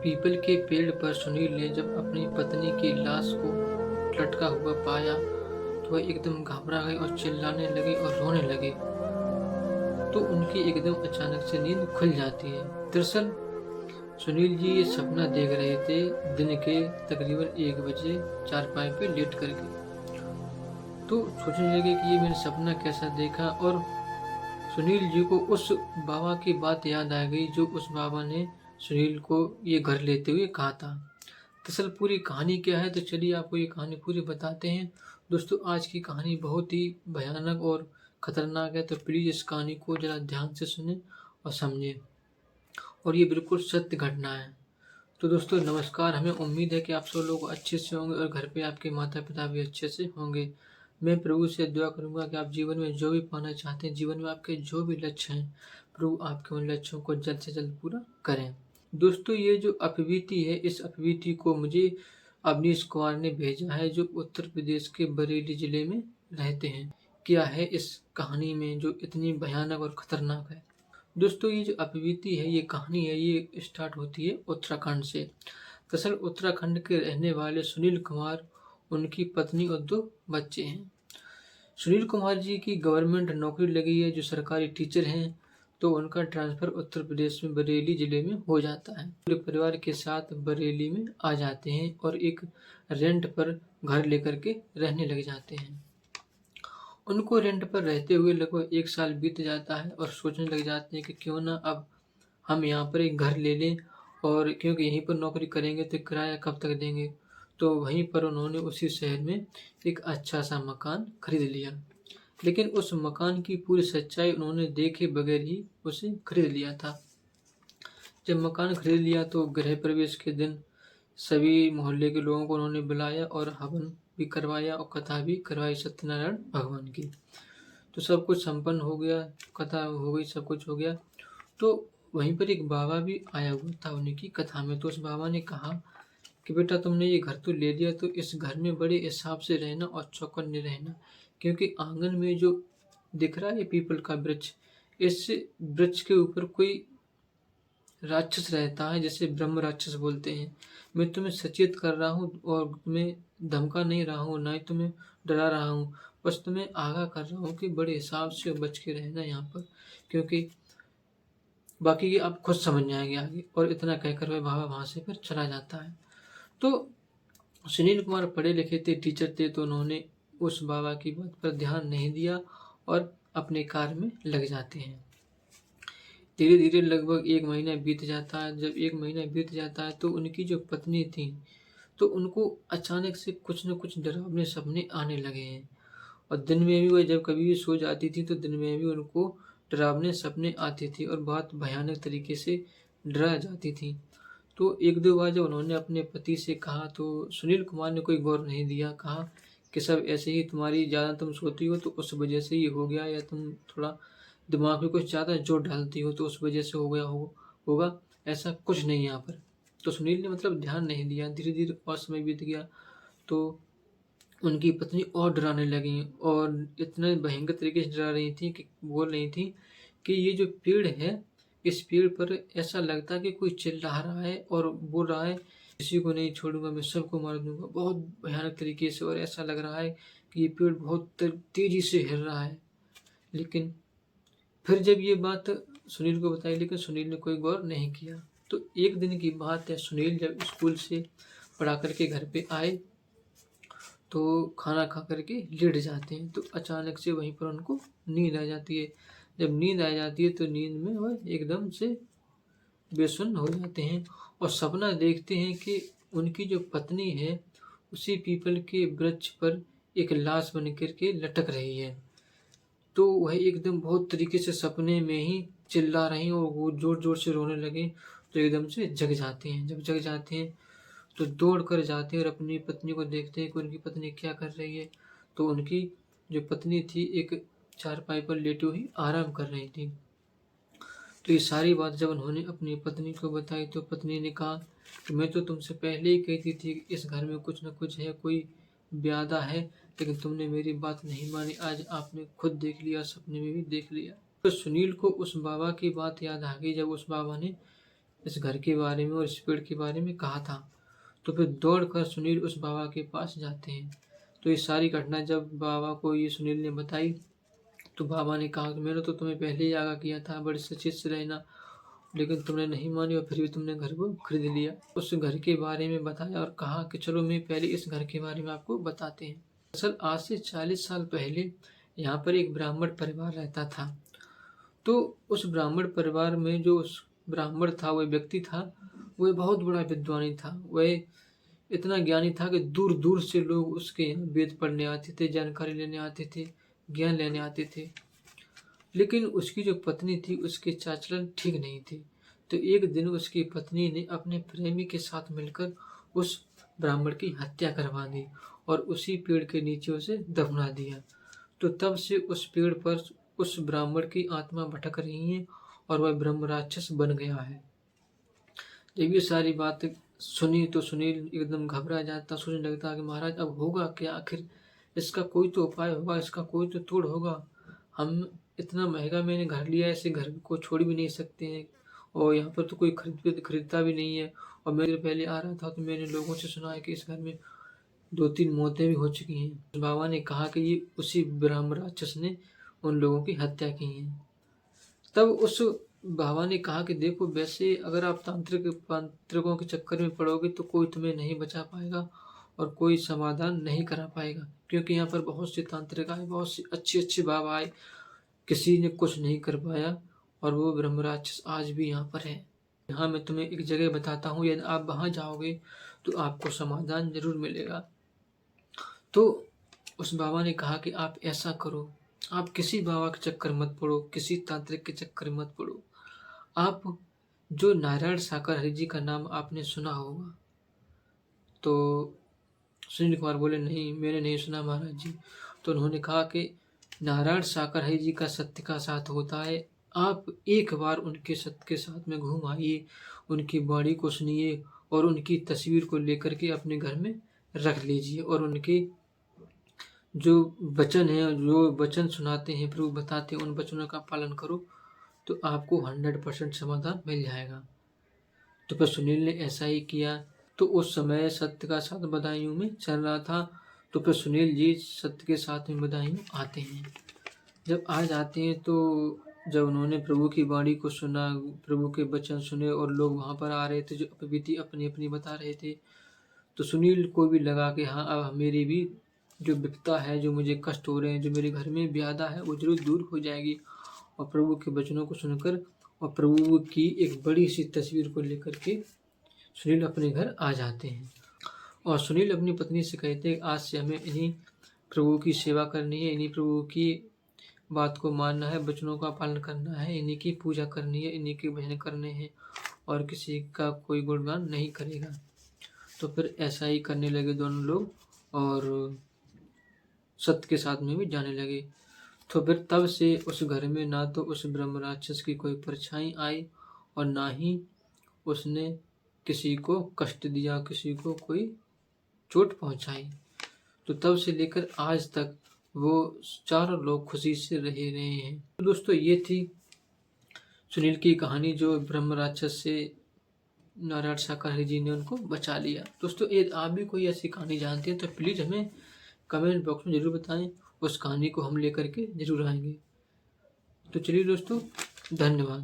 People के पेड़ पर सुनील ने जब अपनी पत्नी की लाश को लटका हुआ पाया तो वह एकदम घबरा गए और चिल्लाने लगे और रोने लगे। तो उनकी एकदम अचानक से नींद खुल जाती है। दरअसल सुनील जी ये सपना देख रहे थे दिन के तकरीबन 1 बजे चारपाई पे लेट करके। तो सोचने लगे कि ये मैंने सपना कैसा देखा, और सुनील जी को उस बाबा की बात याद आ गई जो उस बाबा ने सुनील को ये घर लेते हुए कहा था। दरअसल पूरी कहानी क्या है, तो चलिए आपको ये कहानी पूरी बताते हैं। दोस्तों, आज की कहानी बहुत ही भयानक और खतरनाक है, तो प्लीज़ इस कहानी को ज़रा ध्यान से सुने और समझें, और ये बिल्कुल सत्य घटना है। तो दोस्तों नमस्कार, हमें उम्मीद है कि आप सब लोग अच्छे से होंगे और घर पे आपके माता पिता भी अच्छे से होंगे। मैं प्रभु से दुआ करूंगा कि आप जीवन में जो भी पाना चाहते हैं, जीवन में आपके जो भी लक्ष्य हैं, प्रभु आपके उन लक्ष्यों को जल्द से जल्द पूरा करें। दोस्तों, ये जो अपवीति है, इस अपवीति को मुझे अवनीश कुमार ने भेजा है, जो उत्तर प्रदेश के बरेली जिले में रहते हैं। क्या है इस कहानी में जो इतनी भयानक और खतरनाक है। दोस्तों, ये जो अपवीति है, ये कहानी है, ये स्टार्ट होती है उत्तराखंड से। दरअसल उत्तराखंड के रहने वाले सुनील कुमार, उनकी पत्नी और 2 बच्चे हैं। सुनील कुमार जी की गवर्नमेंट नौकरी लगी है, जो सरकारी टीचर हैं। तो उनका ट्रांसफ़र उत्तर प्रदेश में बरेली ज़िले में हो जाता है। पूरे परिवार के साथ बरेली में आ जाते हैं और एक रेंट पर घर लेकर के रहने लग जाते हैं। उनको रेंट पर रहते हुए लगभग 1 साल बीत जाता है और सोचने लग जाते हैं कि क्यों ना अब हम यहाँ पर एक घर ले लें, और क्योंकि यहीं पर नौकरी करेंगे तो किराया कब तक देंगे। तो वहीं पर उन्होंने उसी शहर में एक अच्छा सा मकान खरीद लिया। लेकिन उस मकान की पूरी सच्चाई उन्होंने देखे बगैर ही उसे खरीद लिया था। जब मकान खरीद लिया तो गृह प्रवेश के दिन सभी मोहल्ले के लोगों को उन्होंने बुलाया और हवन भी करवाया और कथा भी करवाई सत्यनारायण भगवान की। तो सब कुछ संपन्न हो गया, कथा हो गई, सब कुछ हो गया। तो वहीं पर एक बाबा भी आया हुआ था उनकी कथा में। तो उस बाबा ने कहा कि बेटा, तुमने ये घर तो ले लिया, तो इस घर में बड़े हिसाब से रहना और चौकन्ने रहना, क्योंकि आंगन में जो दिख रहा है ये पीपल का वृक्ष, इस वृक्ष के ऊपर कोई राक्षस रहता है, जिसे ब्रह्म राक्षस बोलते हैं। मैं तुम्हें सचेत कर रहा हूँ और तुम्हें धमका नहीं रहा हूँ, ना ही तुम्हें डरा रहा हूँ। बस तुम्हें आगाह कर रहा हूँ कि बड़े हिसाब से बच के रहना यहाँ पर, क्योंकि बाकी ये आप खुद समझ जाएंगे आगे। और इतना कहकर वह बाबा वहाँ से फिर चला जाता है। तो सुनील कुमार पढ़े लिखे थे, टीचर थे, तो उन्होंने उस बाबा की बात पर ध्यान नहीं दिया और अपने कार्य में लग जाते हैं। धीरे धीरे लगभग 1 महीना बीत जाता है। जब 1 महीना बीत जाता है तो उनकी जो पत्नी थी, तो उनको अचानक से कुछ न कुछ डरावने सपने आने लगे हैं। और दिन में भी वह जब कभी भी सो जाती थी तो दिन में भी उनको डरावने सपने आते थे और बहुत भयानक तरीके से डरा जाती थी। तो 1-2 बार जब उन्होंने अपने पति से कहा तो सुनील कुमार ने कोई गौर नहीं दिया। कहा कि सब ऐसे ही, तुम्हारी ज़्यादा तुम सोती हो तो उस वजह से ये हो गया, या तुम थोड़ा दिमाग में कुछ ज़्यादा जोर डालती हो तो उस वजह से हो गया होगा, ऐसा कुछ नहीं है यहाँ पर। तो सुनील ने मतलब ध्यान नहीं दिया। धीरे धीरे और समय बीत गया तो उनकी पत्नी और डराने लगी, और इतने भयंकर तरीके से डरा रही थी कि बोल रही थी कि ये जो पेड़ है, इस पेड़ पर ऐसा लगता है कि कोई चिल्ला रहा है और बोल रहा है, किसी को नहीं छोड़ूंगा, मैं सबको मार दूंगा, बहुत भयानक तरीके से। और ऐसा लग रहा है कि ये पेड़ बहुत तेजी से हिल रहा है। लेकिन फिर जब ये बात सुनील को बताई, लेकिन सुनील ने कोई गौर नहीं किया। तो एक दिन की बात है, सुनील जब स्कूल से पढ़ा करके घर पे आए तो खाना खा करके लेट जाते हैं, तो अचानक से वहीं पर उनको नींद आ जाती है। जब नींद आ जाती है तो नींद में वह एकदम से बेसुध हो जाते हैं और सपना देखते हैं कि उनकी जो पत्नी है उसी पीपल के वृक्ष पर एक लाश बन कर के लटक रही है। तो वह एकदम बहुत तरीके से सपने में ही चिल्ला रही हैं और वो ज़ोर-ज़ोर से रोने लगे। तो एकदम से जग जाते हैं। जब जग जाते हैं तो दौड़ कर जाते हैं और अपनी पत्नी को देखते हैं कि उनकी पत्नी क्या कर रही है। तो उनकी जो पत्नी थी एक चारपाई पर लेटी हुई आराम कर रही थी। तो ये सारी बात जब उन्होंने अपनी पत्नी को बताई तो पत्नी ने कहा कि मैं तो तुमसे पहले ही कहती थी कि इस घर में कुछ न कुछ है, कोई ब्यादा है, लेकिन तुमने मेरी बात नहीं मानी। आज आपने खुद देख लिया, सपने में भी देख लिया। तो सुनील को उस बाबा की बात याद आ गई, जब उस बाबा ने इस घर के बारे में और इस पेड़ के बारे में कहा था। तो फिर दौड़कर सुनील उस बाबा के पास जाते हैं। तो ये सारी घटना जब बाबा को ये सुनील ने बताई, तो बाबा ने कहा कि मैंने तो तुम्हें पहले ही आगाह किया था, बड़े सचेत से रहना, लेकिन तुमने नहीं मानी और फिर भी तुमने घर को खरीद लिया। उस घर के बारे में बताया और कहा कि चलो मैं पहले इस घर के बारे में आपको बताते हैं। दरअसल आज से 40 साल पहले यहाँ पर एक ब्राह्मण परिवार रहता था। तो उस ब्राह्मण परिवार में जो उस ब्राह्मण था, वह व्यक्ति था, वह बहुत बड़ा विद्वानी था। वह इतना ज्ञानी था कि दूर दूर से लोग उसके यहाँ वेद पढ़ने आते थे, जानकारी लेने आते थे, ज्ञान लेने आते थे। लेकिन उसकी जो पत्नी थी, उसके चाल-चलन ठीक नहीं थे। तो एक दिन उसकी पत्नी ने अपने प्रेमी के साथ मिलकर उस ब्राह्मण की हत्या करवा दी और उसी पेड़ के नीचे उसे दफना दिया। तो तब से उस पेड़ पर उस ब्राह्मण की आत्मा भटक रही है और वह ब्रह्म राक्षस बन गया है। जब ये सारी बातें सुनी तो सुनील एकदम घबरा जाता, सोचने लगता कि महाराज अब होगा क्या? आखिर इसका कोई तो उपाय होगा, इसका कोई तो तोड़ होगा। हम इतना महंगा मैंने घर लिया है, ऐसे घर को छोड़ भी नहीं सकते हैं और यहाँ पर तो कोई खरीदता भी नहीं है। और मैं जब पहले आ रहा था तो मैंने लोगों से सुना है कि इस घर में 2-3 मौतें भी हो चुकी हैं। बाबा ने कहा कि ये उसी ब्रह्म राक्षस ने उन लोगों की हत्या की है। तब उस बाबा ने कहा कि देखो, वैसे अगर आप तांत्रिकों के चक्कर में पड़ोगे तो कोई तुम्हें नहीं बचा पाएगा और कोई समाधान नहीं करा पाएगा, क्योंकि यहाँ पर बहुत से तांत्रिक आए, बहुत से अच्छे बाबा आए, किसी ने कुछ नहीं कर पाया और वो ब्रह्म राक्षस आज भी यहाँ पर है। यहाँ मैं तुम्हें एक जगह बताता हूँ, यदि आप वहाँ जाओगे तो आपको समाधान जरूर मिलेगा। तो उस बाबा ने कहा कि आप ऐसा करो, आप किसी बाबा के चक्कर मत पड़ो, किसी तांत्रिक के चक्कर मत पड़ो। आप जो नारायण साकर हरि जी का नाम आपने सुना होगा। तो सुनील कुमार बोले, नहीं मैंने नहीं सुना महाराज जी। तो उन्होंने कहा कि नारायण साकर हरि जी का सत्य का साथ होता है। आप एक बार उनके सत्य के साथ में घूम आइए, उनकी वाणी को सुनिए और उनकी तस्वीर को लेकर के अपने घर में रख लीजिए और उनके जो वचन है, जो वचन सुनाते हैं, प्रभु बताते हैं, उन वचनों का पालन करो तो आपको 100% समाधान मिल जाएगा। तो फिर सुनील ने ऐसा ही किया। तो उस समय सत्य का साथ बदायूं में चल रहा था। तो फिर सुनील जी सत्य के साथ में बदायूं आते हैं। जब आज आते हैं तो जब उन्होंने प्रभु की वाणी को सुना, प्रभु के वचन सुने और लोग वहाँ पर आ रहे थे जो बीती अपनी अपनी बता रहे थे, तो सुनील को भी लगा कि हाँ, अब मेरी भी जो विपदा है, जो मुझे कष्ट हो रहे हैं, जो मेरे घर में व्याधा है, वो जरूर दूर हो जाएगी। और प्रभु के वचनों को सुनकर और प्रभु की एक बड़ी सी तस्वीर को लेकर के सुनील अपने घर आ जाते हैं। और सुनील अपनी पत्नी से कहते हैं, आज से हमें इन्हीं प्रभु की सेवा करनी है, इन्हीं प्रभु की बात को मानना है, वचनों का पालन करना है, इन्हीं की पूजा करनी है, इन्हीं के भजन करने हैं और किसी का कोई गुणगान नहीं करेगा। तो फिर ऐसा ही करने लगे दोनों लोग और सत्य के साथ में भी जाने लगे। तो फिर तब से उस घर में ना तो उस ब्रह्म राक्षस की कोई परछाई आई और ना ही उसने किसी को कष्ट दिया, किसी को कोई चोट पहुंचाई। तो तब से लेकर आज तक वो चारों लोग खुशी से रहे हैं। तो दोस्तों, ये थी सुनील की कहानी, जो ब्रह्म राक्षस से नारायण साकर हरि जी ने उनको बचा लिया। दोस्तों, यदि आप भी कोई ऐसी कहानी जानते हैं तो प्लीज़ हमें कमेंट बॉक्स में ज़रूर बताएं, उस कहानी को हम लेकर के ज़रूर आएंगे। तो चलिए दोस्तों, धन्यवाद।